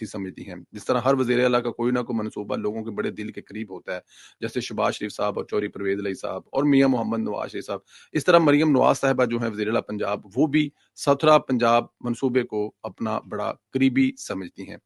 ही समझती हैं। जिस तरह हर वज़ीर आला का कोई ना कोई मनसूबा लोगों के बड़े दिल के करीब होता है, जैसे शहबाज शरीफ साहब और चौधरी परवेज़ इलाही साहब और मियां मोहम्मद नवाज शरीफ साहब, इस तरह मरियम नवाज साहिबा जो हैं वज़ीर आला पंजाब, वो भी सथरा पंजाब मनसूबे को अपना बड़ा करीबी समझती हैं।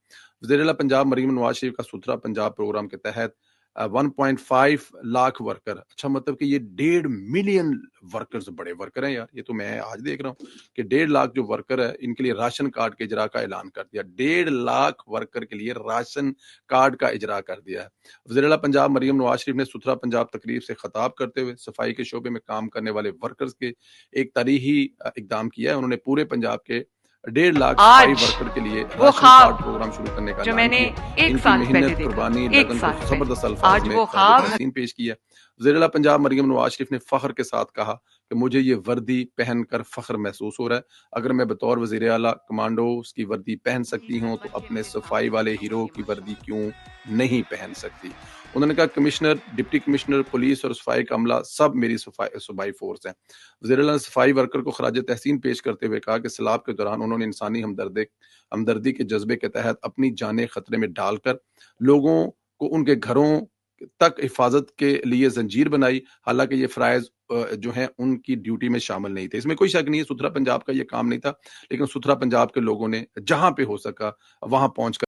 वज़ीर आला पंजाब मरियम नवाज शरीफ का सुथरा पंजाब प्रोग्राम के तहत 1.5 लाख वर्कर, अच्छा मतलब कि ये 1.5 मिलियन वर्कर्स, बड़े वर्कर हैं यार, ये तो मैं आज देख रहा हूँ कि 1.5 लाख जो वर्कर है इनके लिए राशन कार्ड के इजरा का ऐलान कर दिया। 1.5 लाख वर्कर के लिए राशन कार्ड का इजरा कर दिया है। वज़ीर आला पंजाब मरियम नवाज शरीफ ने सुथरा पंजाब तकरीब से खिताब करते हुए सफाई के शोबे में काम करने वाले वर्कर्स के एक तारीखी इकदाम किया है। उन्होंने पूरे पंजाब के 1.5 लाख सफाई आज वर्कर के लिए वो राशन कार्ड ख्वाब प्रोग्राम शुरू करने का जो ऐलान मैंने किया। एक इनकी साल पहले मेहनत, देखा, कुर्बानी, एक लगन को साल पहले, जबरदस्त अल्फाज आज में वो खिताब ख्वाब तहसीन पेश किया। वज़ीर आला पंजाब मरियम नवाज शरीफ ने फख्र के साथ कहा कि मुझे ये वर्दी पहनकर फख्र महसूस हो रहा है। अगर मैं बतौर वज़ीर आला कमांडोज की वर्दी पहन सकती हूँ तो अपने सफाई वाले हीरो की वर्दी क्यों नहीं पहन सकती। उन्होंने कहा कमिश्नर, डिप्टी कमिश्नर, पुलिस और सफाई का अमला सब मेरी सूबाई फोर्स है। वज़ीर आला ने सफाई वर्कर को खराज तहसीन पेश करते हुए कहा कि सैलाब के दौरान उन्होंने इंसानी हमदर्दी के जज्बे के तहत अपनी जानें खतरे में डालकर लोगों को उनके घरों तक हिफाजत के लिए जंजीर बनाई। हालांकि ये फ़राइज़ जो हैं उनकी ड्यूटी में शामिल नहीं थे। इसमें कोई शक नहीं है, सुथरा पंजाब का ये काम नहीं था, लेकिन सुथरा पंजाब के लोगों ने जहां पे हो सका वहां पहुंच